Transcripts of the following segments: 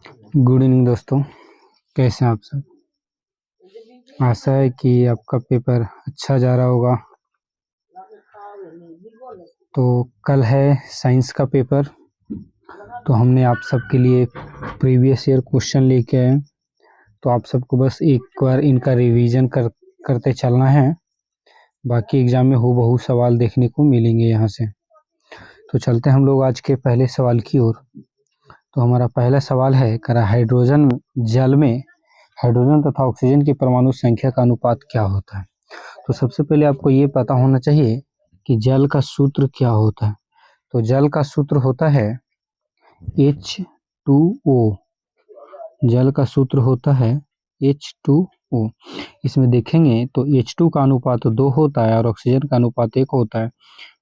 Good evening दोस्तों, कैसे हैं आप सब। आशा है कि आपका पेपर अच्छा जा रहा होगा। तो कल है साइंस का पेपर, तो हमने आप सबके लिए प्रीवियस ईयर क्वेश्चन लेके आए। तो आप सबको बस एक बार इनका रिवीजन करते चलना है। बाकी एग्जाम में हूबहू सवाल देखने को मिलेंगे यहाँ से। तो चलते हम लोग आज के पहले सवाल की ओर। तो हमारा पहला सवाल है, हाइड्रोजन जल में हाइड्रोजन तथा ऑक्सीजन की परमाणु संख्या का अनुपात क्या होता है। तो सबसे पहले आपको ये पता होना चाहिए कि जल का सूत्र क्या होता है। तो जल का सूत्र होता है H2O। जल का सूत्र होता है H2O। इसमें देखेंगे तो H2 का अनुपात 2 होता है और ऑक्सीजन का अनुपात 1 होता है।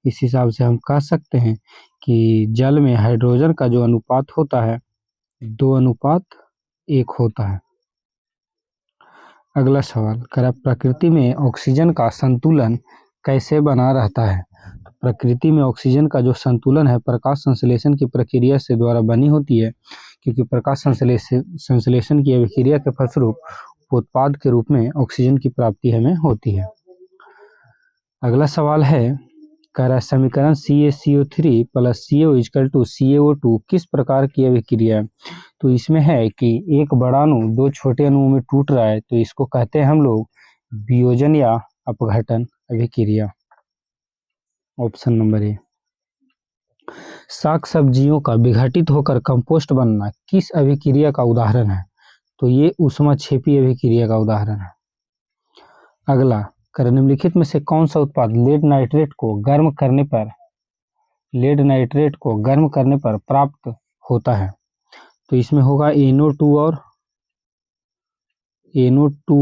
इस हिसाब से हम कह सकते हैं कि जल में हाइड्रोजन का जो अनुपात होता है 2:1 होता है। अगला सवाल, प्रकृति में ऑक्सीजन का संतुलन कैसे बना रहता है। तो प्रकृति में ऑक्सीजन का जो संतुलन है प्रकाश संश्लेषण की प्रक्रिया से द्वारा बनी होती है, क्योंकि प्रकाश संश्लेषण की अभिक्रिया के फलस्वरूप उत्पाद के रूप में ऑक्सीजन की प्राप्ति हमें होती है। अगला सवाल है, समीकरण CaCO3 + CO = CaO2 किस प्रकार की अभिक्रिया है। तो इसमें है कि एक बड़ा अणु 2 छोटे अणुओं में टूट रहा है, तो इसको कहते हैं हम लोग वियोजन या अपघटन अभिक्रिया। Option number A. साग सब्जियों का विघटित होकर कंपोस्ट बनना किस अभिक्रिया का उदाहरण है। तो ये ऊष्माक्षेपी अभिक्रिया का उदाहरण है। अगला, निम्नलिखित में से कौन सा उत्पाद लेड नाइट्रेट को गर्म करने पर प्राप्त होता है। तो इसमें होगा NO2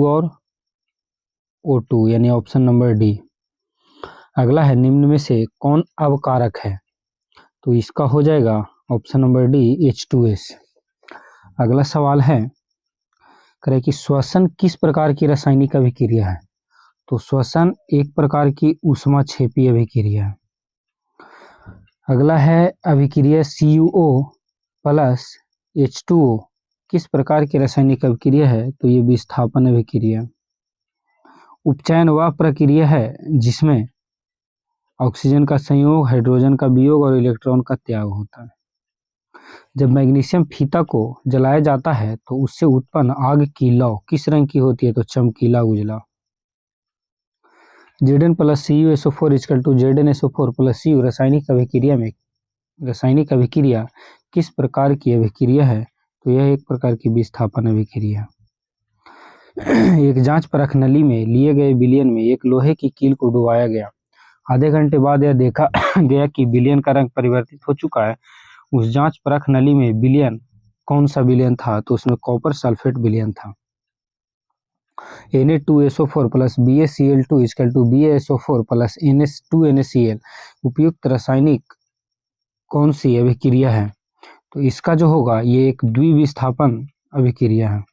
और O2, यानी ऑप्शन नंबर डी। अगला है, निम्न में से कौन अवकारक है। तो इसका हो जाएगा ऑप्शन नंबर डी H2S। अगला सवाल है, कि श्वसन किस प्रकार की रासायनिक अभिक्रिया है। तो श्वसन एक प्रकार की ऊष्माक्षेपी अभिक्रिया है। अगला है, अभिक्रिया CuO + H2O किस प्रकार की रासायनिक अभिक्रिया है। तो ये विस्थापन अभिक्रिया। उपचयन वह प्रक्रिया है जिसमें ऑक्सीजन का संयोग, हाइड्रोजन का वियोग और इलेक्ट्रॉन का त्याग होता है। जब मैग्नीशियम फीता को जलाया जाता है तो उससे उत्पन्न आग की लौ किस रंग की होती है। तो चमकीला उजला। Zn + CuSO4 = ZnSO4 + Cu रासायनिक अभिक्रिया किस प्रकार की अभिक्रिया है। तो यह एक प्रकार की विस्थापन अभिक्रिया। एक जांच परख नली में लिए गए विलयन में एक लोहे की कील को डुबाया गया। आधे घंटे बाद यह देखा गया कि विलयन का रंग परिवर्तित हो चुका है। उस जांच परख नली में विलयन कौन सा विलयन था। तो उसमें कॉपर सल्फेट विलयन था। Na2SO4 + BaCl2 = BaSO4 + NH2NaCl उपयुक्त रासायनिक कौन सी अभिक्रिया है। तो इसका जो होगा ये एक द्विविस्थापन अभिक्रिया है।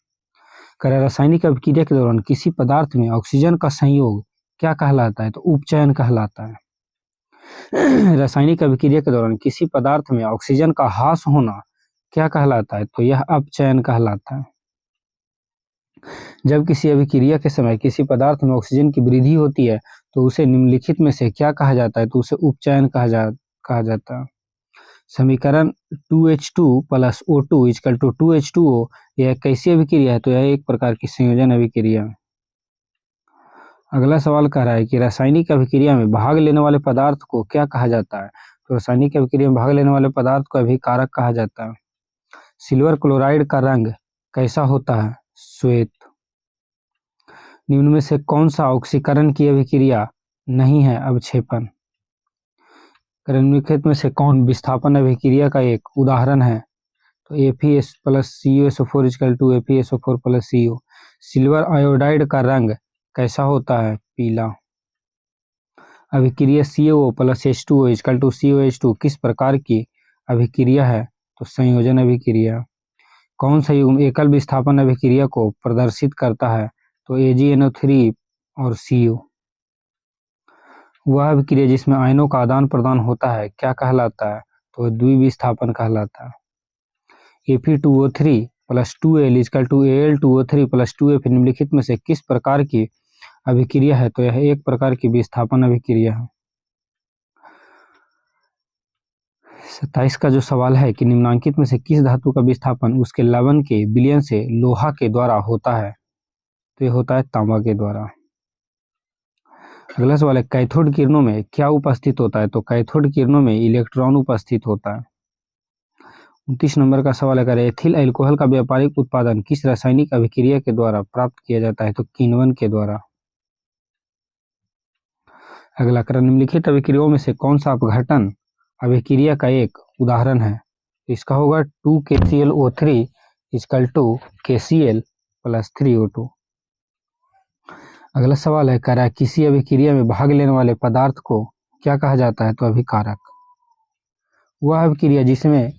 रासायनिक अभिक्रिया के दौरान किसी पदार्थ में ऑक्सीजन का संयोग क्या कहलाता है। तो उपचयन कहलाता है। रासायनिक अभिक्रिया के दौरान किसी पदार्थ में ऑक्सीजन का ह्रास होना क्या कहलाता है। तो यह अपचयन कहलाता है। जब किसी अभिक्रिया के समय किसी पदार्थ में ऑक्सीजन की वृद्धि होती है तो उसे निम्नलिखित में से क्या कहा जाता है। तो उसे उपचयन कहा जाता है। समीकरण 2H2 + O2 = 2H2O यह कैसी अभिक्रिया है। तो यह एक प्रकार की संयोजन अभिक्रिया है। अगला सवाल कह रहा है कि रासायनिक अभिक्रिया में भाग लेने वाले पदार्थ को क्या कहा जाता है। तो रासायनिक अभिक्रिया में भाग लेने वाले पदार्थ को अभिकारक कहा जाता है। सिल्वर क्लोराइड का रंग कैसा होता है। श्वेत। निम्न में से कौन सा ऑक्सीकरण की अभिक्रिया नहीं है। अवक्षेपण। निम्नलिखित में से कौन विस्थापन अभिक्रिया का एक उदाहरण है। तो Fe+ CuSO4 = FeSO4 + Cu। Silver iodide का रंग कैसा होता है। पीला। अभिक्रिया CaO + H2O = COH2 किस प्रकार की अभिक्रिया है। तो संयोजन अभिक्रिया। कौन सा युग्म एकल विस्थापन अभिक्रिया को प्रदर्शित करता है। तो AgNO3 और Cu। वह अभिक्रिया जिसमें आयनों का आदान प्रदान होता है क्या कहलाता है। तो द्विविस्थापन कहलाता है। Fe2O3 plus 2Al is equal to Al2O3 plus 2F निम्नलिखित में से किस प्रकार की अभिक्रिया है? तो यह एक प्रकार की विस्थापन अभिक्रिया है। 27 का जो सवाल है कि निम्नांकित में से किस धातु का विस्थापन उसके लवण के विलयन से लोहा के द्वारा होता है? तो यह होता है तांबा के द्वारा। अगला सवाल है कैथोड किरणों में क्या उपस्थित होता है? तो कैथोड किरणों में इलेक्ट्रॉन उपस्थित होता है। 29 नंबर का सवाल है एथिल अल्कोहल का व्यापारिक उत्पादन किस रासायनिक अभिक्रिया के द्वारा प्राप्त किया जाता है? तो किण्वन के द्वारा। अगला निम्नलिखित अभिक्रियाओं में से कौन सा अपघटन अभिक्रिया का एक उदाहरण है? इसका होगा 2KClO3 is equal to KCl plus 3O2। अगला सवाल है किसी अभिक्रिया में भाग लेने वाले पदार्थ को क्या कहा जाता है? तो अभिकारक। वह अभिक्रिया जिसमें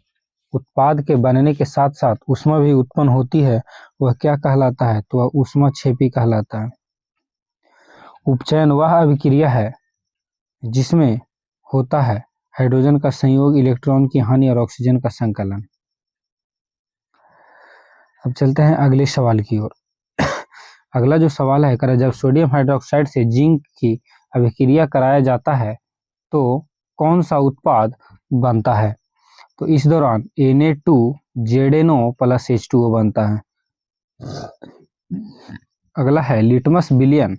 उत्पाद के बनने के साथ साथ ऊष्मा भी उत्पन्न होती है वह क्या कहलाता है? तो वह ऊष्माक्षेपी कहलाता है। उपचयन वह अभिक्रिया है जिसमें होता है हाइड्रोजन का संयोग, इलेक्ट्रॉन की हानि और ऑक्सीजन का संकलन। अब चलते हैं अगले सवाल की ओर। अगला जो सवाल है जब सोडियम हाइड्रोक्साइड से जिंक की अभिक्रिया कराया जाता है तो कौन सा उत्पाद बनता है? तो इस दौरान Na2ZNO प्लस H2O बनता है। अगला है लिटमस विलयन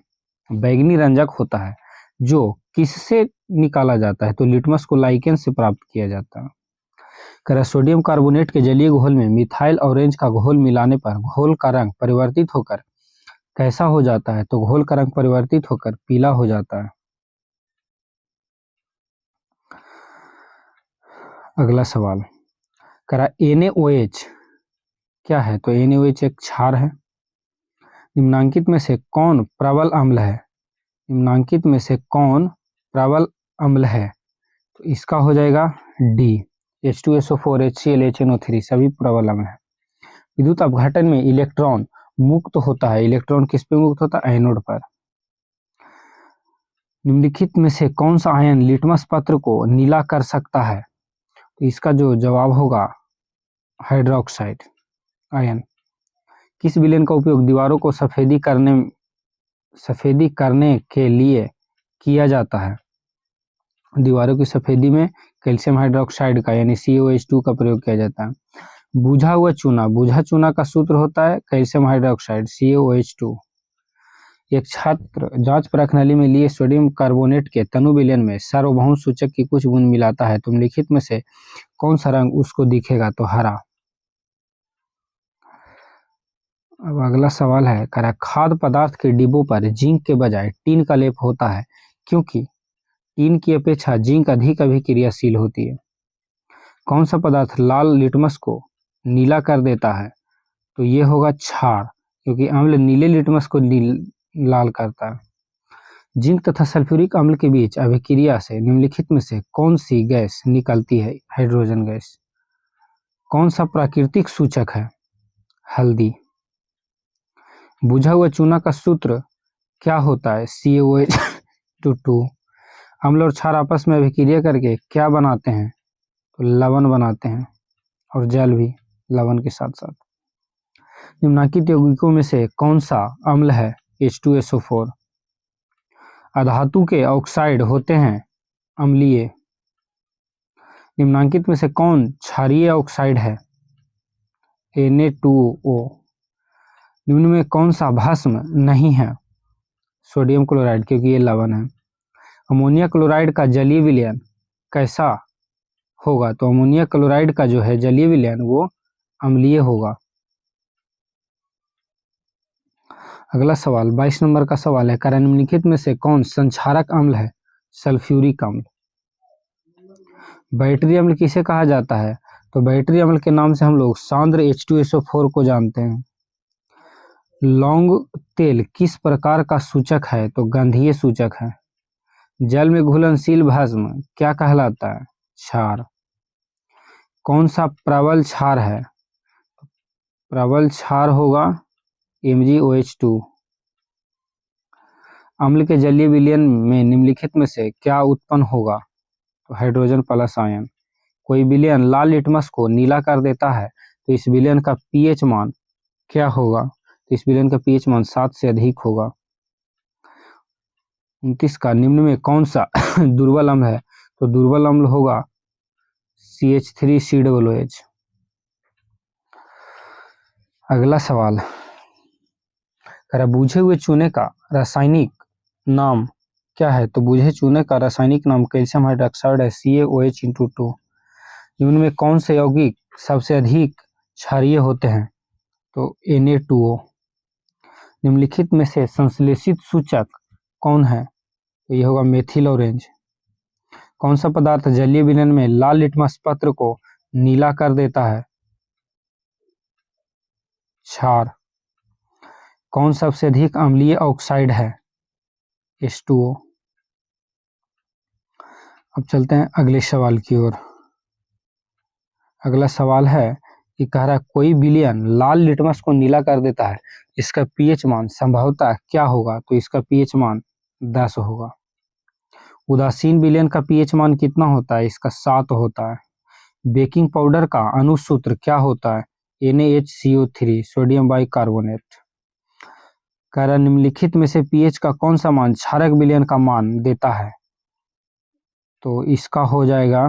बैंगनी रंजक होता है जो किससे निकाला जाता है? तो लिटमस को लाइकेन से प्राप्त किया जाता है। सोडियम कार्बोनेट के जलीय घोल में मिथाइल ऑरेंज का घोल मिलाने पर घोल का रंग परिवर्तित होकर कैसा हो जाता है? तो घोल का रंग परिवर्तित होकर पीला हो जाता है। अगला सवाल NaOH क्या है? तो NaOH एक क्षार है। निम्नांकित में से कौन प्रबल अम्ल है? निम्नांकित में से कौन प्रबल अम्ल है? तो इसका हो जाएगा D। H2SO4 HCl HNO3 सभी प्रबल अम्ल है। विद्युत अपघटन में इलेक्ट्रॉन मुक्त होता है। इलेक्ट्रॉन किस पे मुक्त होता है? एनोड पर। निम्नलिखित में से कौन सा आयन लिटमस पत्र को नीला कर सकता है? तो इसका जो जवाब होगा हाइड्रोक्साइड आयन। किस विलयन का उपयोग दीवारों को सफेदी करने के लिए किया जाता है? दीवारों की सफेदी में कैल्शियम हाइड्रोक्साइड का यानी COH2 का प्रयोग किया जाता है। बुझा हुआ चूना, बुझा चूना का सूत्र होता है कैल्शियम हाइड्रोक्साइड COH2। एक छात्र जांच प्रणाली में लिए सोडियम कार्बोनेट के तनु विलयन में सार्वभौम सूचक की कुछ बूंद मिलाता है तो निम्नलिखित में से कौन सा रंग उसको दिखेगा? तो हरा। अब अगला सवाल है खाद्य पदार्थ के डिब्बों पर जिंक के बजाय टीन का लेप होता है क्योंकि टीन की अपेक्षा जिंक अधिक अभिक्रियाशील होती है। कौन सा पदार्थ लाल लिटमस को नीला कर देता है? तो ये होगा क्षार, क्योंकि अम्ल नीले लिटमस को लाल करता है। जिंक तथा सल्फ्यूरिक अम्ल के बीच अभिक्रिया से निम्नलिखित में से कौन सी गैस निकलती है? Hydrogen gas. कौन सा प्राकृतिक सूचक है? हल्दी। बुझा हुआ चूना का सूत्र क्या होता है? COH2। अम्ल और क्षार आपस में अभिक्रिया करके क्या बनाते हैं? तो लवण बनाते हैं, और जल भी लवण के साथ साथ। निम्नांकित यौगिकों में से कौन सा अम्ल है? H2SO4। अधातु के ऑक्साइड होते हैं अम्लीय। निम्नांकित में से कौन क्षारीय ऑक्साइड है? Na2O। निम्न में कौन सा भस्म नहीं है? सोडियम क्लोराइड, क्योंकि ये लवण है। अमोनिया क्लोराइड का जलीय विलयन कैसा होगा? तो अमोनिया क्लोराइड का जो है जलीय विलयन वो अम्लीय होगा। अगला सवाल 22 नंबर का सवाल है निम्नलिखित में से कौन संक्षारक अम्ल है? सल्फ्यूरिक अम्ल। बैटरी अम्ल किसे कहा जाता है? तो बैटरी अम्ल के नाम से हम लोग सांद्र H2SO4 को जानते हैं। लौंग तेल किस प्रकार का सूचक है? तो गंधीय सूचक है। जल में घुलनशील भस्म क्या कहलाता है? क्षार। कौन सा प्रबल क्षार है? प्रबल क्षार होगा MgOH2। अम्ल के जलीय विलयन में निम्नलिखित में से क्या उत्पन्न होगा? तो हाइड्रोजन प्लस आयन। कोई विलयन लाल लिटमस को नीला कर देता है तो इस विलयन का पीएच मान क्या होगा? तो इस विलयन का पीएच मान 7 से अधिक होगा। 29 का निम्न में कौन सा दुर्बल अम्ल है? तो दुर्बल अम्ल होगा CH3COOH। अगला सवाल, बूझे हुए चूने का रासायनिक नाम क्या है? तो बूझे चूने का रासायनिक नाम कैल्शियम हाइड्रोक्साइड है, CaOH/2। निम्न में कौन से यौगिक सबसे अधिक क्षारीय होते हैं? तो Na2O। निम्नलिखित में से संश्लेषित सूचक कौन है? तो ये होगा मेथिल ऑरेंज। कौन सा पदार्थ जलीय विलयन में लाल लिटमस पत्र को नीला कर देता है? क्षार। कौन सबसे अधिक अम्लीय ऑक्साइड है? H2O। अब चलते हैं अगले सवाल की ओर। अगला सवाल है कि कह रहा है कोई विलयन लाल लिटमस को नीला कर देता है, इसका पीएच मान संभवतः क्या होगा? तो इसका पीएच मान 10 होगा। उदासीन विलयन का पीएच मान कितना होता है? इसका 7 होता है। बेकिंग पाउडर का अनुसूत्र क्या होता है? NaHCO3 sodium bicarbonate. कह रहा निम्नलिखित में से पीएच का कौन सा मान क्षारक विलयन का मान देता है? तो इसका हो जाएगा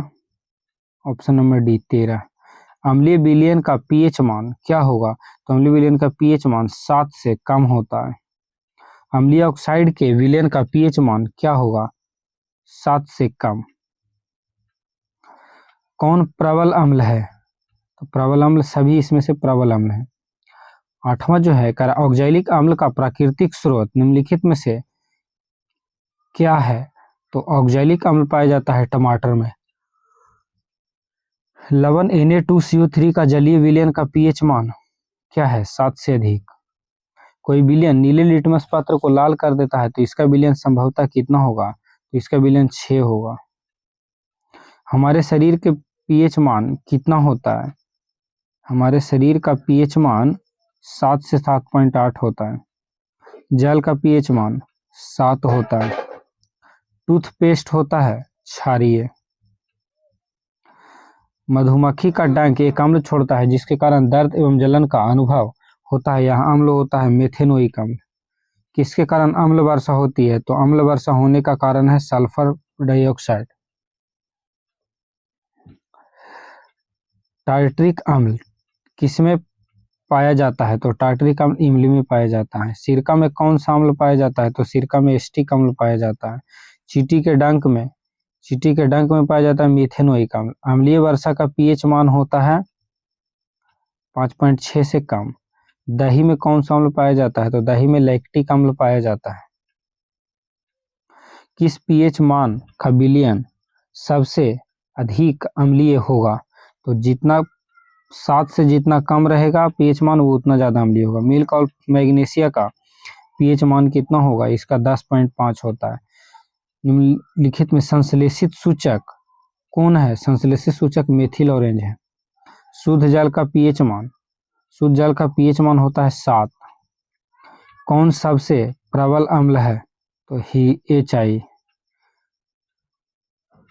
ऑप्शन नंबर डी 13। अम्लीय विलयन का पीएच मान क्या होगा? तो अम्लीय विलयन का पीएच मान 7 से कम होता है। अम्लीय ऑक्साइड के विलयन का पीएच मान क्या होगा? 7 से कम। कौन प्रबल अम्ल है? तो प्रबल अम्ल सभी इसमें से प्रबल अम्ल है। 8वां जो है ऑक्जेलिक अम्ल का प्राकृतिक स्रोत निम्नलिखित में से क्या है? तो ऑक्जेलिक अम्ल पाया जाता है टमाटर में। लवण Na2CO3 का जलीय विलयन का पीएच मान क्या है? 7 से अधिक। कोई विलयन नीले लिटमस पत्र को लाल कर देता है, तो इसका विलयन संभवतः कितना होगा? तो इसका विलयन 6 होगा। हमारे शरीर के पीएच मान कितना होता है? हमारे शरीर का पीएच मान 7 से 7.8 होता है। जल का पीएच मान 7 होता है। टूथपेस्ट होता है क्षारीय। मधुमक्खी का डंक एक अम्ल छोड़ता है जिसके कारण दर्द एवं जलन का अनुभव होता है। यह अम्ल होता है मेथेनोइक अम्ल। किसके कारण अम्ल वर्षा होती है? तो अम्ल वर्षा होने का कारण है सल्फर डाइऑक्साइड। टार्ट्रिक अम्ल किसमें पाया जाता है? तो टार्ट्रिक अम्ल इमली में पाया जाता है। सिरका में कौन सा अम्ल पाया जाता है? तो सिरका में एस्टिक अम्ल पाया जाता है। चींटी के डंक में पाया जाता है मीथेनोइक अम्ल। अम्लीय वर्षा का पीएच मान होता है 5.6 से कम। दही में कौन सा अम्ल पाया जाता है? तो दही में लैक्टिक अम्ल पाया जाता है। किस पीएच मान का विलयन सबसे अधिक अम्लीय होगा? तो जितना 7 से जितना कम रहेगा पीएच मान वो उतना ज्यादा अम्लीय होगा। मिल्क और मैग्नीशिया का पीएच मान कितना होगा? इसका 10.5 होता है। निम्नलिखित में संश्लेषित सूचक कौन है? संश्लेषित सूचक मेथिल ऑरेंज है। शुद्ध जल का पीएच मान होता है 7। कौन सबसे प्रबल अम्ल है? तो HI।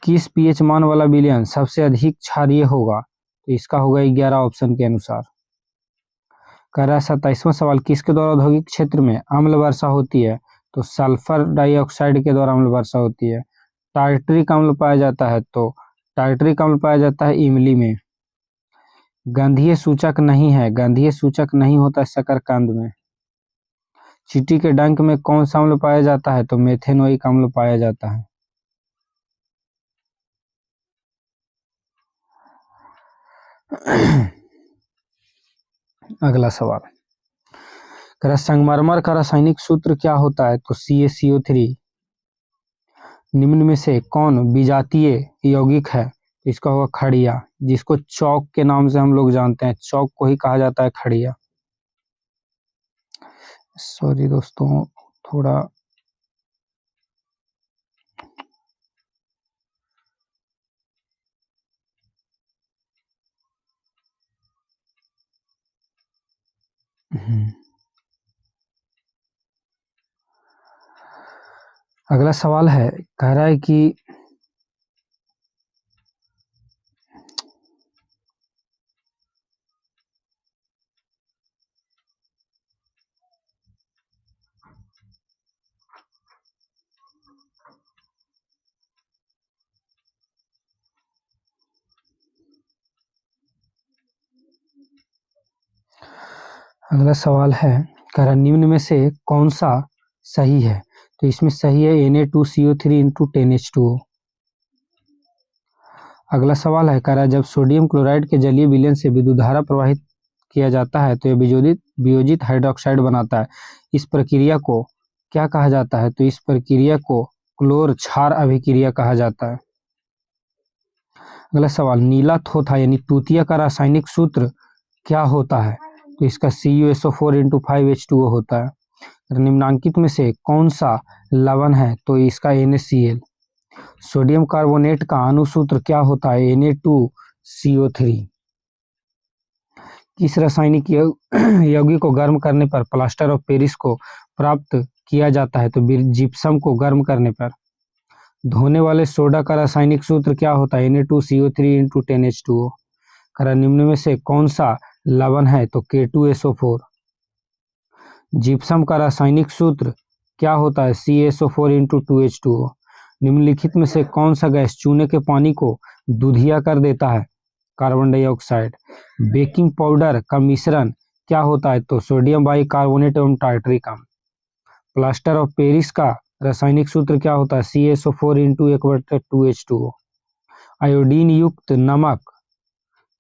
किस पीएच मान वाला विलयन सबसे अधिक क्षारीय होगा? तो इसका होगा 11 ऑप्शन के अनुसार। कह रहा है 27वां सवाल, किसके द्वारा औद्योगिक क्षेत्र में अम्ल वर्षा होती है? तो सल्फर डाइऑक्साइड के द्वारा अम्ल वर्षा होती है। टार्ट्रिक अम्ल पाया जाता है, तो टार्ट्रिक अम्ल पाया जाता है इमली में। गंधीय सूचक नहीं होता शकरकंद में। चींटी के डंक में कौन सा अम्ल पाया जाता है? तो मेथेनोइक अम्ल पाया जाता है। अगला सवाल, संगमरमर का रासायनिक सूत्र क्या होता है? तो CaCO3। निम्न में से कौन विजातीय यौगिक है? इसका होगा खड़िया, जिसको चौक के नाम से हम लोग जानते हैं। चौक को ही कहा जाता है खड़िया। सॉरी दोस्तों, थोड़ा अगला सवाल है, कह रहा है कि अगला सवाल है, कह निम्न में से कौन सा सही है? तो इसमें सही है Na2CO3 इंटू 10H2O। अगला सवाल है, कह रहा जब सोडियम क्लोराइड के जलीय विलयन से विद्युत धारा प्रवाहित किया जाता है तो यह वियोजित हाइड्रोक्साइड बनाता है। इस प्रक्रिया को क्या कहा जाता है? तो इस प्रक्रिया को क्लोर क्षार अभिक्रिया कहा जाता है। अगला सवाल, नीला थोथा यानी तूतिया का रासायनिक सूत्र क्या होता है? तो इसका CuSO4 इंटू 5H2O होता है। निम्नांकित में से कौन सा लवण है? तो इसका NaCl। सोडियम कार्बोनेट का अणुसूत्र क्या होता है? Na2CO3। किस रासायनिक यौगिक को गर्म करने पर प्लास्टर ऑफ पेरिस को प्राप्त किया जाता है? तो जिप्सम को गर्म करने पर। धोने वाले सोडा का रासायनिक सूत्र क्या होता है? Na2CO3 into 10H2O। खरा निम्न में से कौन सा लवण है? तो K2SO4। जिप्सम का रासायनिक सूत्र क्या होता है? CaSO4 into 2H2O। निम्नलिखित में से कौन सा गैस चूने के पानी को दूधिया कर देता है? Carbon dioxide. बेकिंग पाउडर का मिश्रण क्या होता है? तो सोडियम बाइकार्बोनेट एवं टार्टरिक अम्ल। प्लास्टर ऑफ पेरिस का रासायनिक सूत्र क्या होता है? CaSO4 into 1/2H2O। आयोडीन युक्त नमक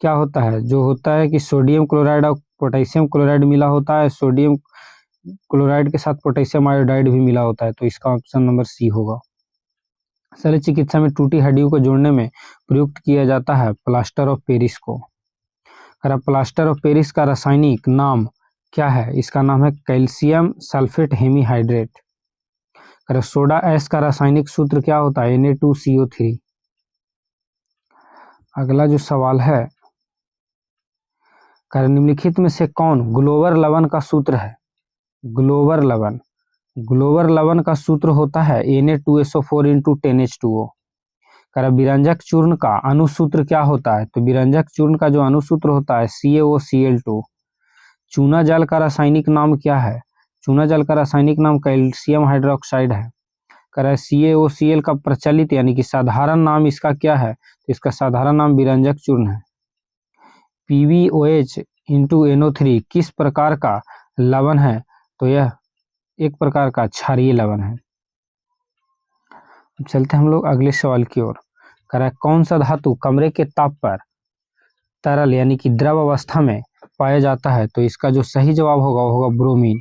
क्या होता है? जो होता है कि सोडियम क्लोराइड और पोटेशियम क्लोराइड मिला होता है, सोडियम क्लोराइड के साथ पोटेशियम आयोडाइड भी मिला होता है, तो इसका ऑप्शन नंबर सी होगा। शल्य चिकित्सा में टूटी हड्डियों को जोड़ने में प्रयुक्त किया जाता है प्लास्टर ऑफ पेरिस को। प्लास्टर ऑफ पेरिस का रासायनिक नाम क्या है? इसका नाम है calcium sulphate hemihydrate. Soda ash का रासायनिक सूत्र क्या होता है? Na2CO3। अगला जो सवाल है, निम्नलिखित में से कौन ग्लोबर लवण का सूत्र है? ग्लोबर लवण का सूत्र होता है Na2SO4 इंटू 10H2O। विरंजक चूर्ण का अणुसूत्र क्या होता है? तो विरंजक चूर्ण का जो अणुसूत्र होता है CaOCl2। चूना जल का रासायनिक नाम क्या है? चूना जल का रासायनिक नाम कैल्शियम हाइड्रोक्साइड है। CaOCl का प्रचलित यानी कि साधारण नाम इसका क्या है? तो इसका साधारण नाम विरंजक चूर्ण है। PbOH इंटू NO3 किस प्रकार का लवण है? तो यह एक प्रकार का क्षारीय लवण है। चलते हम लोग अगले सवाल की ओर। कौन सा धातु कमरे के ताप पर तरल यानी कि द्रव अवस्था में पाया जाता है? तो इसका जो सही जवाब होगा वो होगा ब्रोमीन।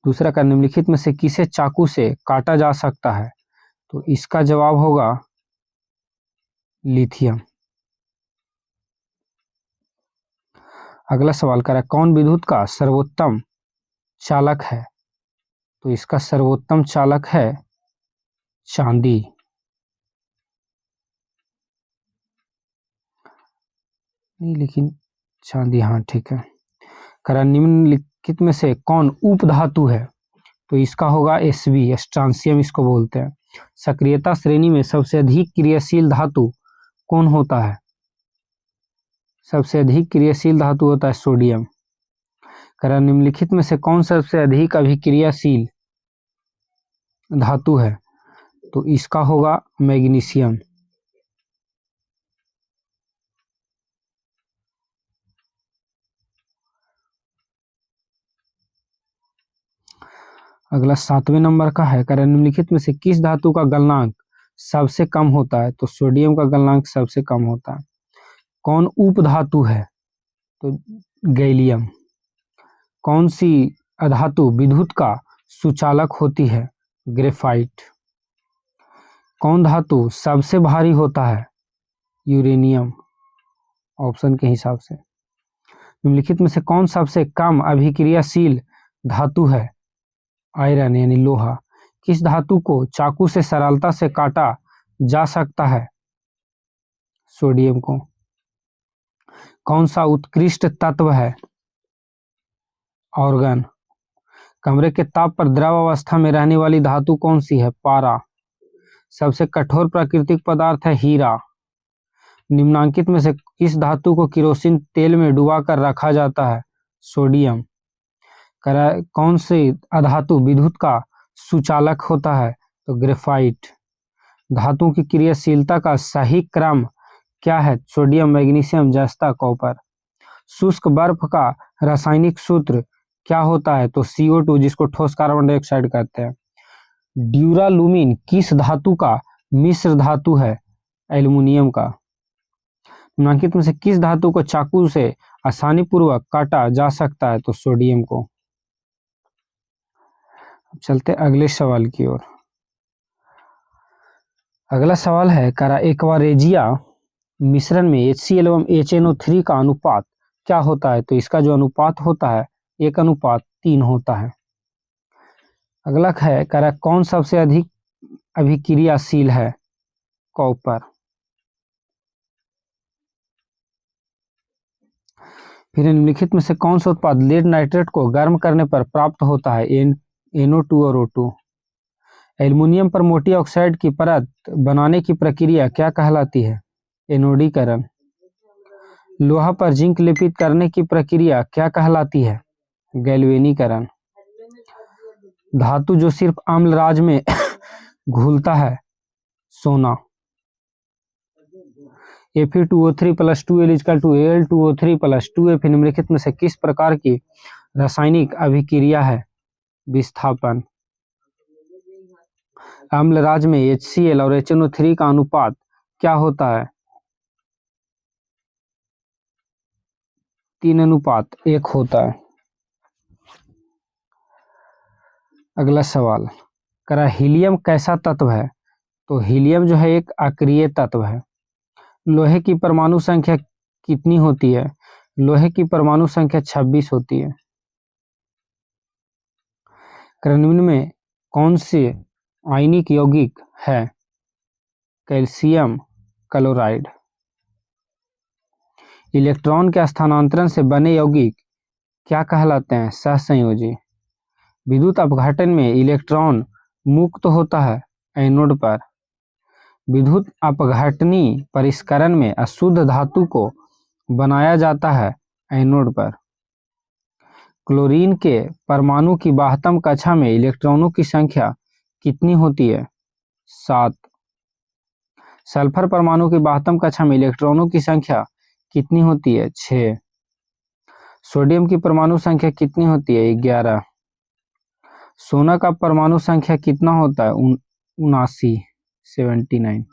दूसरा, निम्नलिखित में से किसे चाकू से काटा जा सकता है? तो इसका जवाब होगा लिथियम। अगला सवाल कौन विद्युत का सर्वोत्तम चालक है? तो इसका सर्वोत्तम चालक है चांदी। नहीं, लेकिन चांदी, हाँ ठीक है। निम्नलिखित में से कौन उपधातु है? तो इसका होगा Sb, स्ट्रांसियम इसको बोलते हैं। सक्रियता श्रेणी में सबसे अधिक क्रियाशील धातु कौन होता है? सबसे अधिक क्रियाशील धातु होता है सोडियम। निम्नलिखित में से कौन सबसे अधिक अभिक्रियाशील धातु है? तो इसका होगा मैग्नीशियम। अगला 7वें नंबर का है, निम्नलिखित में से किस धातु का गलनांक सबसे कम होता है? तो सोडियम का गलनांक सबसे कम होता है। कौन उप धातु है? तो गैलियम। कौन सी अधातु विद्युत का सुचालक होती है? ग्रेफाइट। कौन धातु सबसे भारी होता है? यूरेनियम, ऑप्शन के हिसाब से। निम्नलिखित में से कौन सबसे कम अभिक्रियाशील धातु है? आयरन यानी लोहा। किस धातु को चाकू से सरलता से काटा जा सकता है? सोडियम को। कौन सा उत्कृष्ट तत्व है? ऑर्गन। कमरे के ताप पर द्रव अवस्था में रहने वाली धातु कौन सी है? पारा। सबसे कठोर प्राकृतिक पदार्थ है हीरा। निम्नांकित में से किस धातु को केरोसिन तेल में डुबाकर रखा जाता है? सोडियम। कौन से अधातु विद्युत का सुचालक होता है? तो ग्रेफाइट। धातु की क्रियाशीलता का सही क्रम क्या है? सोडियम, मैग्नीशियम, जस्ता, कॉपर। शुष्क बर्फ का रासायनिक सूत्र क्या होता है? तो CO2, जिसको ठोस कार्बन डाइऑक्साइड कहते हैं। ड्यूरालुमिन किस धातु का मिश्र धातु है? एल्युमिनियम का। निम्नलिखित में से किस धातु को चाकू से आसानी पूर्वक काटा जा सकता है? तो सोडियम को। चलते अगले सवाल की ओर। अगला सवाल है, करा एक्वारेजिया मिश्रण में HCl एवं HNO3 का अनुपात क्या होता है? तो इसका जो अनुपात होता है 1:3 होता है। अगला है, करा कौन सबसे अधिक अभिक्रियाशील है? कॉपर। फिर निम्नलिखित में से कौन सा उत्पाद लेड नाइट्रेट को गर्म करने पर प्राप्त होता है? NO2 और O2। एल्युमिनियम पर मोटी ऑक्साइड की परत बनाने की प्रक्रिया क्या कहलाती है? एनोडीकरण। लोहा पर जिंक लेपित करने की प्रक्रिया क्या कहलाती है? गैल्वेनीकरण। धातु जो सिर्फ अम्लराज में घुलता है? सोना। Fe2O3 + 2Al = Al2O3 + 2F निम्नलिखित में से किस प्रकार की रासायनिक अभिक्रिया है? विस्थापन। अम्लराज में HCl और HNO3 का अनुपात क्या होता है? 3:1 होता है। अगला सवाल, करा हीलियम कैसा तत्व है? तो हीलियम जो है एक अक्रिय तत्व है। लोहे की परमाणु संख्या कितनी होती है? लोहे की परमाणु संख्या 26 होती है। निम्न में कौन से आयनिक यौगिक है? Calcium chloride. इलेक्ट्रॉन के स्थानांतरण से बने यौगिक क्या कहलाते हैं? सहसंयोजी। विद्युत अपघटन में इलेक्ट्रॉन मुक्त होता है एनोड पर। विद्युत अपघटनी परिष्करण में अशुद्ध धातु को बनाया जाता है एनोड पर। क्लोरीन के परमाणु की बाह्यतम कक्षा में इलेक्ट्रॉनों की संख्या कितनी होती है? 7। सल्फर परमाणु की बाह्यतम कक्षा में इलेक्ट्रॉनों की संख्या कितनी होती है? 6। सोडियम की परमाणु संख्या कितनी होती है? 11। सोना का परमाणु संख्या कितना होता है? 79।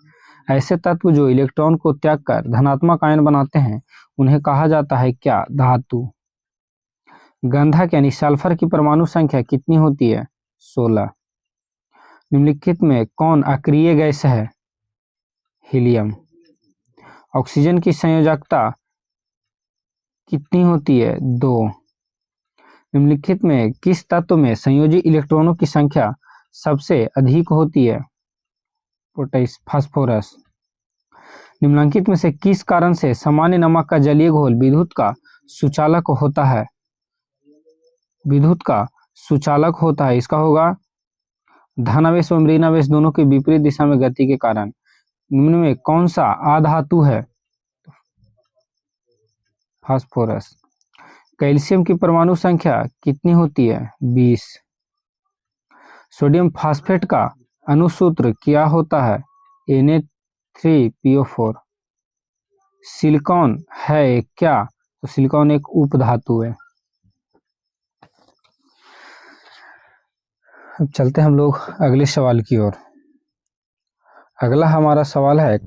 ऐसे तत्व जो इलेक्ट्रॉन को त्याग कर धनात्मक आयन बनाते हैं उन्हें कहा जाता है क्या? धातु। गंधक यानी सल्फर की परमाणु संख्या कितनी होती है? 16। निम्नलिखित में कौन अक्रिय गैस है? हीलियम। ऑक्सीजन की संयोजकता कितनी होती है? 2। निम्नलिखित में किस तत्व में संयोजी इलेक्ट्रॉनों की संख्या सबसे अधिक होती है? फास्फोरस। निम्नलिखित में से किस कारण से सामान्य नमक का जलीय घोल विद्युत का सुचालक होता है? विद्युत का सुचालक होता है, इसका होगा धनावेश एवं ऋणावेश दोनों की विपरीत दिशा में गति के कारण। निम्न में कौन सा आधातु है? फास्फोरस। कैल्शियम की परमाणु संख्या कितनी होती है? 20। सोडियम फास्फेट का अनुसूत्र क्या होता है? Na3PO4। सिलिकॉन है क्या? तो सिलिकॉन एक उपधातु है। अब चलते हम लोग अगले सवाल की ओर। अगला हमारा सवाल है,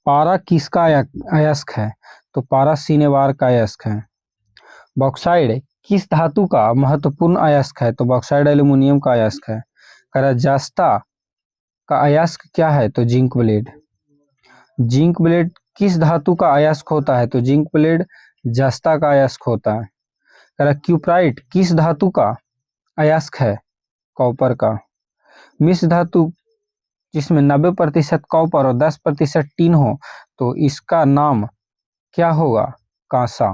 पारा किसका अयस्क है? तो पारा सिनेवार का अयस्क है। बॉक्साइड किस धातु का महत्वपूर्ण अयस्क है? तो बॉक्साइड एल्युमिनियम का अयस्क है। जस्ता का अयस्क क्या है? तो जिंक ब्लेड। जिंक ब्लेड किस धातु का अयस्क होता है? तो जिंक ब्लेड जस्ता का अयस्क होता है। क्यूप्राइट किस धातु का अयस्क है? कॉपर का। मिश्र धातु जिसमें 90% कॉपर और 10% टिन हो तो इसका नाम क्या होगा? कांसा।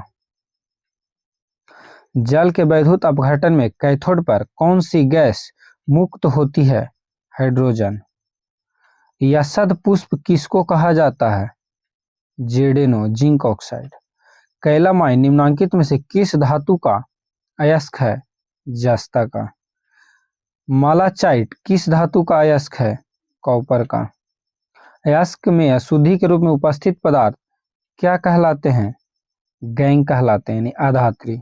जल के वैद्युत अपघटन में कैथोड पर कौन सी गैस मुक्त होती है? हाइड्रोजन। यसद पुष्प किसको कहा जाता है? जेडेनो, जिंक ऑक्साइड। कैलामाइन निम्नांकित में से किस धातु का अयस्क है? जस्ता का। मालाचाइट किस धातु का अयस्क है? कॉपर का। अयस्क में अशुद्धि के रूप में उपस्थित पदार्थ क्या कहलाते हैं? गैंग कहलाते हैं, यानी अधात्री।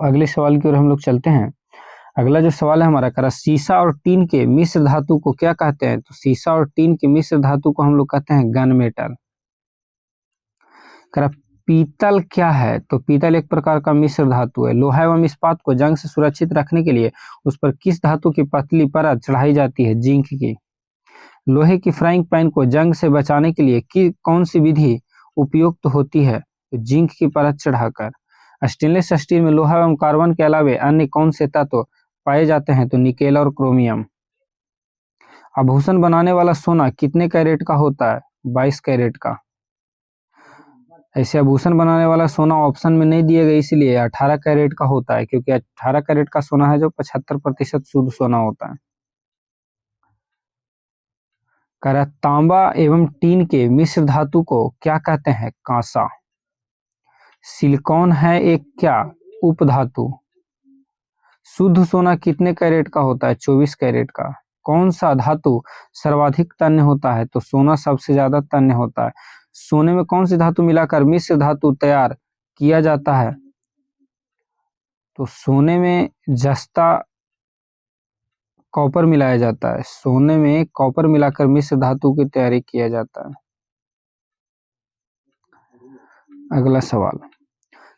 अगले सवाल की ओर हम लोग चलते हैं। अगला जो सवाल है हमारा, करा सीसा और टीन के मिश्र धातु को क्या कहते हैं? तो सीसा और टीन के मिश्र धातु को हम लोग कहते हैं गन मेटल। करा पीतल क्या है? तो पीतल एक प्रकार का मिश्र धातु है। लोहा एवं इस्पात को जंग से सुरक्षित रखने के लिए उस पर किस धातु की पतली परत चढ़ाई जाती है? जिंक की। लोहे की फ्राइंग पैन को जंग से बचाने के लिए कौन सी विधि उपयुक्त होती है? तो जिंक की परत चढ़ाकर। स्टेनलेस स्टील में लोहा एवं कार्बन के अलावे अन्य कौन से तत्व पाए जाते हैं? तो निकेल और क्रोमियम। आभूषण बनाने वाला सोना कितने कैरेट का होता है? 22 कैरेट का। ऐसे आभूषण बनाने वाला सोना ऑप्शन में नहीं दिए गए, इसलिए 18 कैरेट का होता है, क्योंकि 18 कैरेट का सोना है जो 75% शुद्ध सोना होता है। करा तांबा एवं टीन के मिश्र धातु को क्या कहते हैं? कांसा। सिलिकॉन है एक क्या? उपधातु। शुद्ध सोना कितने कैरेट का होता है? 24 कैरेट का। कौन सा धातु सर्वाधिक तन्य होता है? तो सोना सबसे ज्यादा तन्य होता है। सोने में कौन सी धातु मिलाकर मिश्र धातु तैयार किया जाता है? तो सोने में जस्ता कॉपर मिलाया जाता है। सोने में कॉपर मिलाकर मिश्र धातु की तैयारी किया जाता है। अगला सवाल,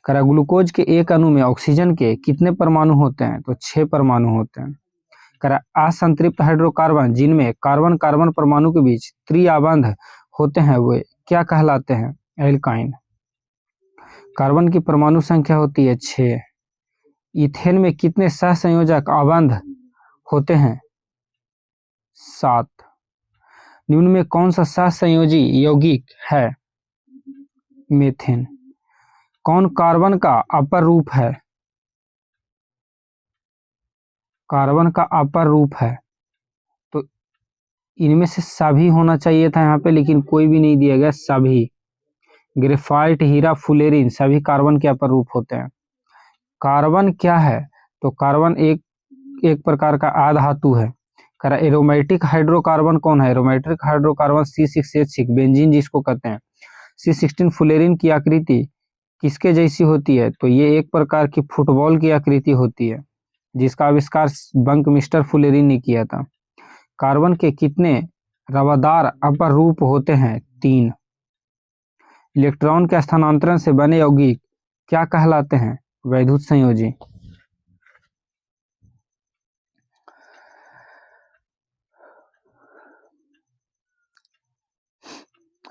करा ग्लूकोज के एक अणु में ऑक्सीजन के कितने परमाणु होते हैं? तो 6 परमाणु होते हैं। करा असंतृप्त हाइड्रोकार्बन जिनमें कार्बन कार्बन परमाणु के बीच त्रिआबंध होते हैं वे क्या कहलाते हैं? एल्काइन। कार्बन की परमाणु संख्या होती है 6। इथेन में कितने सहसंयोजक आबंध होते हैं? 7। निम्न में कौन सा सहसंयोजी यौगिक है? मीथेन। कौन कार्बन का अपर रूप है? कार्बन का अपर रूप है। तो इनमें से सभी होना चाहिए था यहाँ पे, लेकिन कोई भी नहीं दिया गया। सभी, ग्रेफाइट, हीरा, फुलेरिन सभी कार्बन के अपर रूप होते हैं। कार्बन क्या है? तो कार्बन एक प्रकार का आधातु है। करा एरोमेटिक हाइड्रोकार्बन कौन है? एरोमेटिक हाइड्रोकार्बन C6H6 बेंजीन जिसको कहते हैं। C16 फुलेरिन की आकृति किसके जैसी होती है? तो ये एक प्रकार की फुटबॉल की आकृति होती है, जिसका आविष्कार बंक मिस्टर फुलेरिन ने किया था। कार्बन के कितने रवादार अपर रूप होते हैं? 3। इलेक्ट्रॉन के स्थानांतरण से बने यौगिक क्या कहलाते हैं? वैद्युत संयोजी।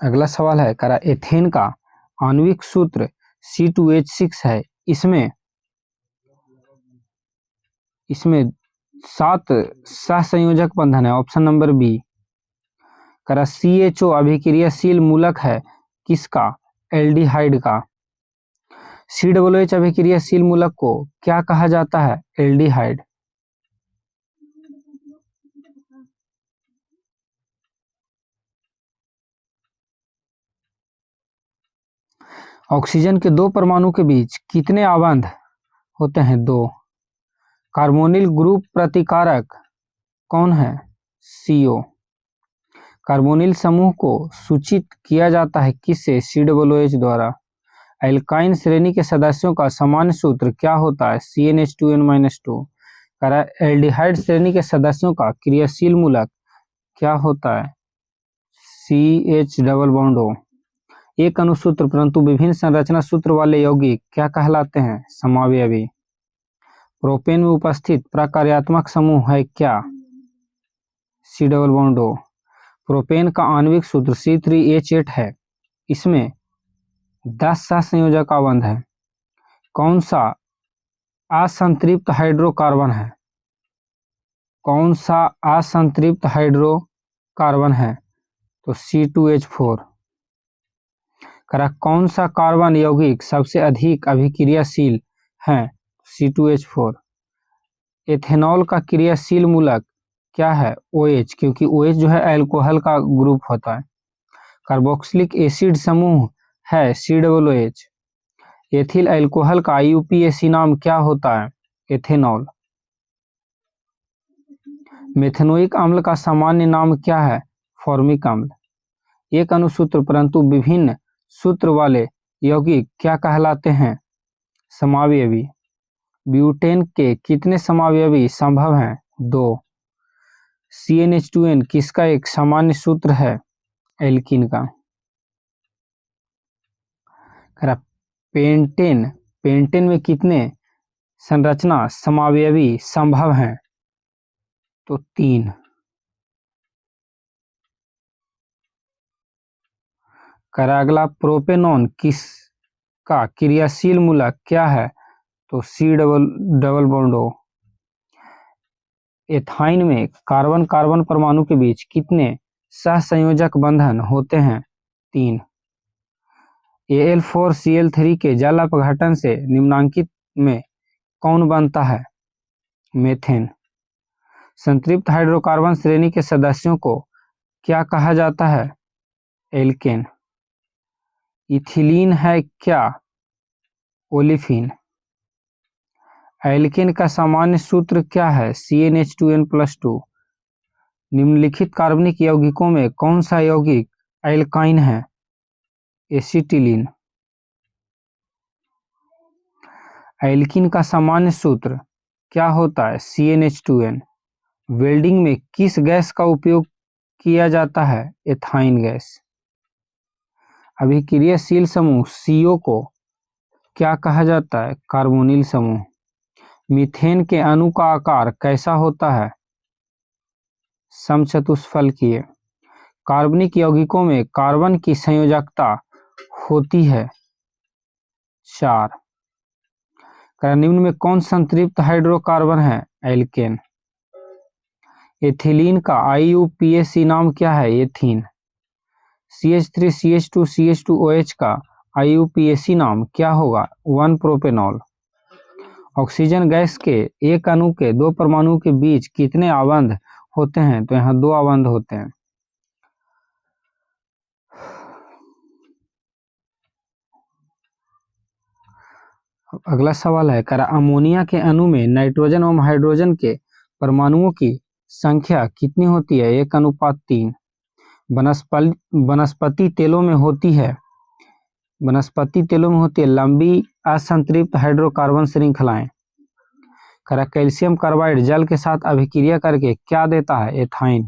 अगला सवाल है, करा एथेन का आणविक सूत्र C2H6 है। इसमें 7 सहसंयोजक बंधन है। Option number B. करा CHO अभिक्रियाशील मूलक है किसका? एल्डिहाइड का। COOH अभिक्रियाशील मूलक को क्या कहा जाता है? एल्डिहाइड। ऑक्सीजन के 2 परमाणु के बीच कितने आबंध होते हैं? 2। कार्बोनिल ग्रुप प्रतिकारक कौन है? CO। कार्बोनिल समूह को सूचित किया जाता है किससे? COOH द्वारा। एल्काइन श्रेणी के सदस्यों का सामान्य सूत्र क्या होता है? CnH2n-2। एल्डिहाइड श्रेणी के सदस्यों का क्रियाशील मूलक क्या होता है? CH+O। एक अणुसूत्र परंतु विभिन्न संरचना सूत्र वाले यौगिक क्या कहलाते हैं? समावयवी। प्रोपेन में उपस्थित प्रकार्यात्मक समूह है क्या? C+O। प्रोपेन का आणविक सूत्र C3H8 है। इसमें 10 सहसंयोजक आबंध है। कौन सा असंतृप्त हाइड्रोकार्बन है? कौन सा असंतृप्त हाइड्रोकार्बन है? तो C2H4। करा कौन सा कार्बन यौगिक सबसे अधिक अभिक्रियाशील है? C2H4। एथेनॉल का क्रियाशील मूलक क्या है? OH, क्योंकि OH जो है अल्कोहल का ग्रुप होता है। कार्बोक्सिलिक एसिड समूह है COOH। एथिल अल्कोहल का IUPAC नाम क्या होता है? एथेनॉल। मेथेनोइक अम्ल का सामान्य नाम क्या है? फॉर्मिक अम्ल। एक अणुसूत्र परंतु विभिन्न सूत्र वाले यौगिक क्या कहलाते हैं? समावयवी। ब्यूटेन के कितने समावयवी संभव हैं? 2। CnH2n किसका एक सामान्य सूत्र है? एल्कीन का। पेंटेन पेंटेन में कितने संरचना समावयवी संभव हैं? तो 3। अगला प्रोपेनॉन किसका क्रियाशील मूलक क्या है? तो C double bond O। Ethyne में कार्बन कार्बन परमाणु के बीच कितने सहसंयोजक बंधन होते हैं? 3। Al4Cl3 के जल अपघटन से निम्नांकित में कौन बनता है? मीथेन। संतृप्त हाइड्रोकार्बन श्रेणी के सदस्यों को क्या कहा जाता है? एल्केन। इथिलीन है क्या? ओलिफिन। एल्केन का सामान्य सूत्र क्या है? CnH2n+2। निम्नलिखित कार्बनिक यौगिकों में कौन सा यौगिक एल्काइन है? एसिटिलीन। एल्कीन का सामान्य सूत्र क्या होता है? CnH2n। वेल्डिंग में किस गैस का उपयोग किया जाता है? Ethyne gas. अभिक्रियाशील समूह CO को क्या कहा जाता है? कार्बोनिल समूह। मीथेन के अणु का आकार कैसा होता है? समचतुष्फलकीय। कार्बनिक यौगिकों में कार्बन की संयोजकता होती है 4। निम्न में कौन संतृप्त हाइड्रोकार्बन है? एल्केन। एथिलीन का IUPAC नाम क्या है? एथीन। CH3CH2CH2OH का IUPAC नाम क्या होगा? 1 प्रोपेनॉल। ऑक्सीजन गैस के एक अणु के 2 परमाणुओं के बीच कितने आबंध होते हैं? तो यहाँ 2 आबंध होते हैं। अगला सवाल है अमोनिया के अणु में नाइट्रोजन एवं हाइड्रोजन के परमाणुओं की संख्या कितनी होती है? 1:3। वनस्पति तेलों में होती है लंबी असंतृप्त हाइड्रोकार्बन श्रृंखलाएं। कैल्शियम कार्बाइड जल के साथ अभिक्रिया करके क्या देता है? एथाइन।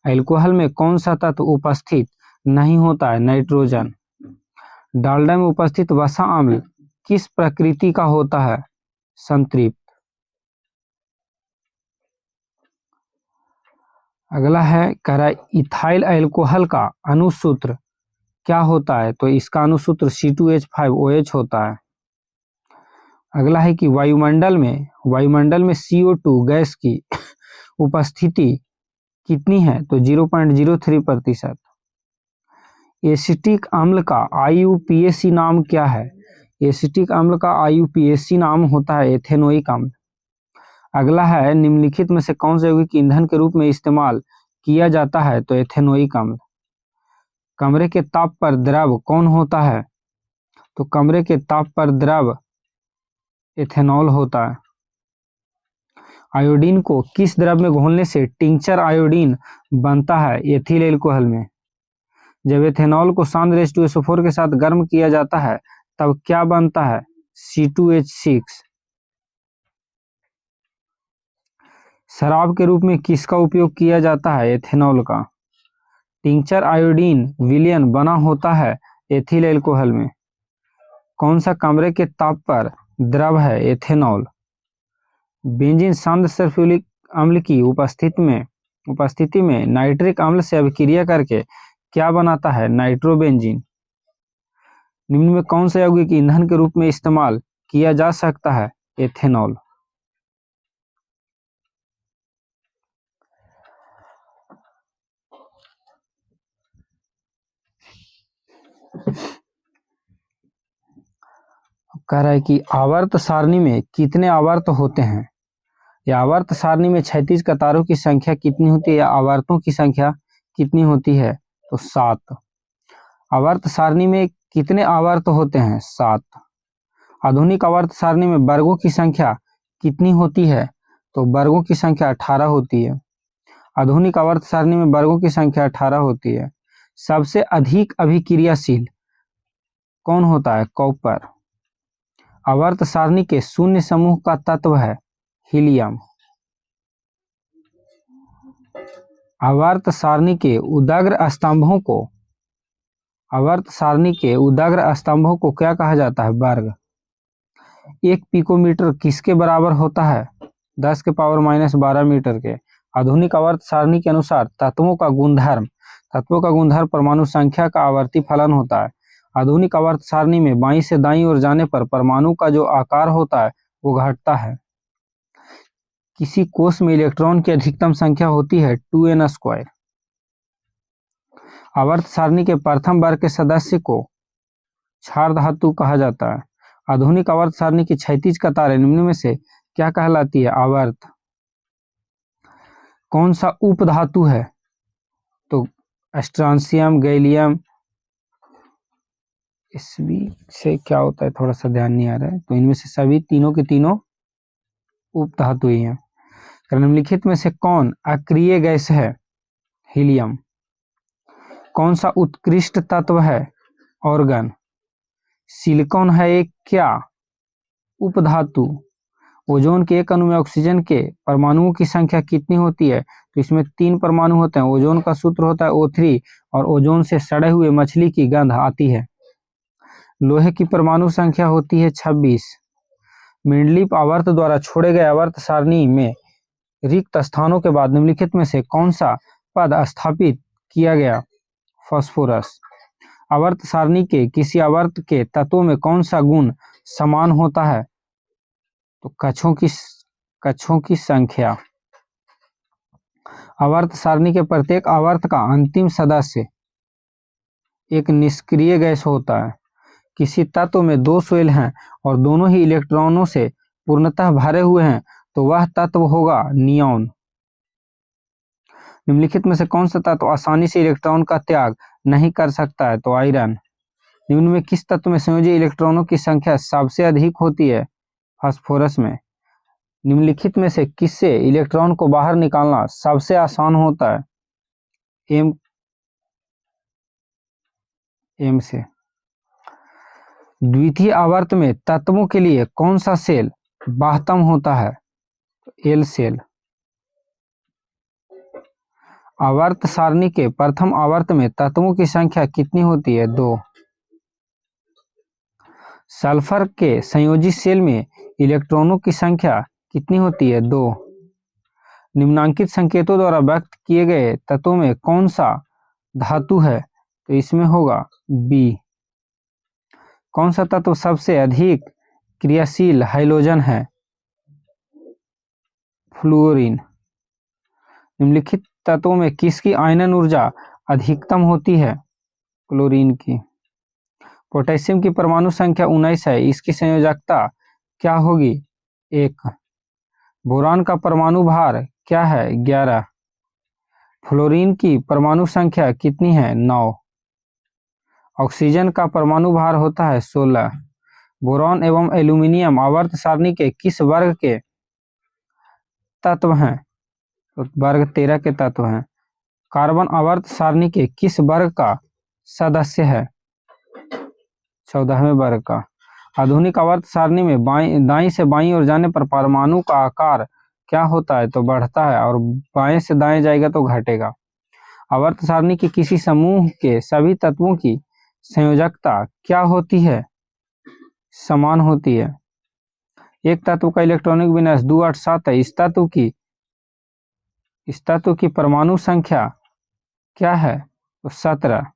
अल्कोहल में कौन सा तत्व उपस्थित नहीं होता है? नाइट्रोजन। डालडा में उपस्थित वसा अम्ल किस प्रकृति का होता है? संतृप्त। अगला है इथाइल अल्कोहल का अणुसूत्र क्या होता है? तो इसका अणुसूत्र C2H5OH होता है। अगला है कि वायुमंडल में CO2 गैस की उपस्थिति कितनी है? तो 0.03%। एसिटिक अम्ल का IUPAC नाम क्या है? एसिटिक अम्ल का IUPAC नाम होता है एथेनोइक अम्ल। अगला है निम्नलिखित में से कौन से यौगिक ईंधन के रूप में इस्तेमाल किया जाता है? तो एथेनोइक अम्ल। कमरे के ताप पर द्रव कौन होता है? तो कमरे के ताप पर द्रव एथेनॉल होता है। आयोडीन को किस द्रव में घोलने से टिंचर आयोडीन बनता है? एथिल एल्कोहल में। जब एथेनॉल को सांद्र H2SO4 के साथ गर्म किया जाता है तब क्या बनता है? C2H6। शराब के रूप में किसका उपयोग किया जाता है? एथेनॉल का। टिंचर आयोडीन विलयन बना होता है एथिल एल्कोहल में। कौन सा कमरे के ताप पर द्रव है? एथेनॉल। बेंजीन सांद्र सल्फ्यूरिक अम्ल की उपस्थिति में नाइट्रिक अम्ल से अभिक्रिया करके क्या बनाता है? नाइट्रोबेंजीन। निम्न में कौन सा यौगिक ईंधन के रूप में इस्तेमाल किया जा सकता है? एथेनॉल। कह रहा है कि आवर्त सारणी में कितने आवर्त होते हैं? या आवर्त सारणी में क्षैतिज कतारों की संख्या कितनी होती है या आवर्तों की संख्या कितनी होती है? तो 7। आवर्त सारणी में कितने आवर्त होते हैं? 7। आधुनिक आवर्त सारणी में वर्गों की संख्या कितनी होती है? तो वर्गों की संख्या 18 होती है। आधुनिक आवर्त सारणी में वर्गों की संख्या 18 होती है। सबसे अधिक अभिक्रियाशील कौन होता है? कॉपर। आवर्त सारणी के शून्य समूह का तत्व है हीलियम। आवर्त सारणी के उदाग्र स्तंभों को क्या कहा जाता है? वर्ग। 1 पिकोमीटर किसके बराबर होता है? 10⁻⁻12 मीटर के। आधुनिक आवर्त सारणी के अनुसार तत्वों का गुणधर्म परमाणु संख्या का आवर्ती फलन होता है। आधुनिक आवर्त सारणी में बाईं से दाईं ओर जाने पर परमाणु का जो आकार होता है वो घटता है। किसी कोष में इलेक्ट्रॉन की अधिकतम संख्या होती है 2n²। आवर्त सारणी के प्रथम वर्ग के सदस्य को क्षार धातु कहा जाता है। आधुनिक आवर्त सारणी की क्षैतिज कतारें निम्न में से क्या कहलाती है? आवर्त। कौन सा उपधातु है? तो स्ट्रांसियम, गैलियम। इसमें से क्या होता है थोड़ा सा ध्यान नहीं आ रहा है, तो इनमें से सभी तीनों के तीनों उपधातु ही हैं। निम्नलिखित में से कौन अक्रिय गैस है? हीलियम। कौन सा उत्कृष्ट तत्व है? ऑर्गन। सिलिकॉन है एक क्या? उपधातु। ओजोन के एक अणु में ऑक्सीजन के परमाणुओं की संख्या कितनी होती है? तो इसमें 3 परमाणु होते हैं। ओजोन का सूत्र होता है O3 और ओजोन से सड़े हुए मछली की गंध आती है। लोहे की परमाणु संख्या होती है 26। मेंडलीफ आवर्त द्वारा छोड़े गए आवर्त सारणी में रिक्त स्थानों के बाद निम्नलिखित में से कौन सा पद स्थापित किया गया? फास्फोरस। आवर्त सारणी के किसी आवर्त के तत्वों में कौन सा गुण समान होता है? तो कक्षों की संख्या। आवर्त सारणी के प्रत्येक आवर्त का अंतिम सदस्य एक निष्क्रिय गैस होता है। किसी तत्व में 2 शेल हैं और दोनों ही इलेक्ट्रॉनों से पूर्णतः भरे हुए हैं तो वह तत्व होगा नियॉन। निम्नलिखित में से कौन सा तत्व आसानी से इलेक्ट्रॉन का त्याग नहीं कर सकता है? तो आयरन। निम्न में किस तत्व में संयोजी इलेक्ट्रॉनों की संख्या सबसे अधिक होती है? फास्फोरस में। निम्नलिखित में से किससे इलेक्ट्रॉन को बाहर निकालना सबसे आसान होता है? एम से। द्वितीय आवर्त में तत्वों के लिए कौन सा सेल बाह्यतम होता है? L shell. आवर्त सारणी के प्रथम आवर्त में तत्वों की संख्या कितनी होती है? 2। सल्फर के संयोजी सेल में इलेक्ट्रॉनों की संख्या कितनी होती है? 2। निम्नांकित संकेतों द्वारा व्यक्त किए गए तत्वों में कौन सा धातु है? तो इसमें होगा बी। कौन सा तत्व सबसे अधिक क्रियाशील हाइड्रोजन है? फ्लोरीन। निम्नलिखित तत्वों में किसकी आयनन ऊर्जा अधिकतम होती है? क्लोरीन की। पोटेशियम की परमाणु संख्या 19 है, इसकी संयोजकता क्या होगी? 1। बोरान का परमाणु भार क्या है? 11। फ्लोरीन की परमाणु संख्या कितनी है? 9। ऑक्सीजन का परमाणु भार होता है 16। बोरान एवं एल्यूमिनियम आवर्त सारणी के किस वर्ग के तत्व हैं? तो वर्ग 13 के तत्व हैं। कार्बन आवर्त सारणी के किस वर्ग का सदस्य है? 14वें वर्ग का। आधुनिक आवर्त सारणी में दाईं से बाईं ओर जाने पर परमाणु का आकार क्या होता है? तो बढ़ता है, और बाएं से दाएं जाएगा तो घटेगा। आवर्त सारणी के किसी समूह के सभी तत्वों की संयोजकता क्या होती है? समान होती है। एक तत्व का इलेक्ट्रॉनिक विन्यास 2 8 7 है। इस तत्व की परमाणु संख्या क्या है? तो 17।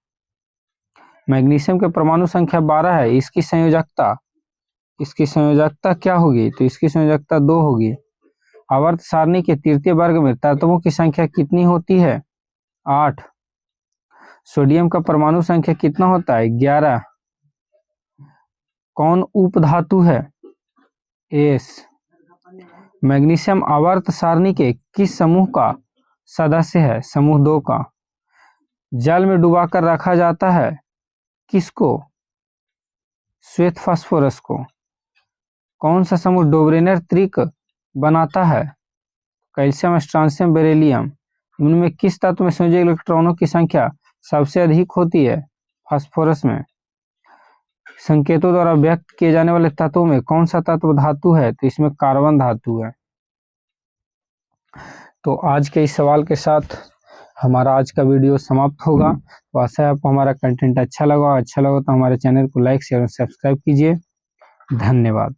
मैग्नीशियम के परमाणु संख्या 12 है। इसकी संयोजकता क्या होगी? तो इसकी संयोजकता 2 होगी। आवर्त सारणी के तृतीय वर्ग में तत्वों की संख्या कितनी होती है? 8। सोडियम का परमाणु संख्या कितना होता है? 11। कौन उपधातु है? एस। मैग्नीशियम आवर्त सारणी के किस समूह का सदस्य है? समूह 2 का। जल में डुबाकर रखा जाता है किसको? श्वेत फास्फोरस को। कौन सा समूह डोब्रेनर त्रिक बनाता है? Calcium, strontium, beryllium. इनमें किस तत्व में संयोजक इलेक्ट्रॉनों की संख्या सबसे अधिक होती है? फास्फोरस में। संकेतों द्वारा व्यक्त किए जाने वाले तत्वों में कौन सा तत्व धातु है? तो इसमें कार्बन धातु है। तो आज के इस सवाल के साथ हमारा आज का वीडियो समाप्त होगा। तो आशा है आपको हमारा कंटेंट अच्छा लगा तो हमारे चैनल को लाइक शेयर और सब्सक्राइब कीजिए। धन्यवाद।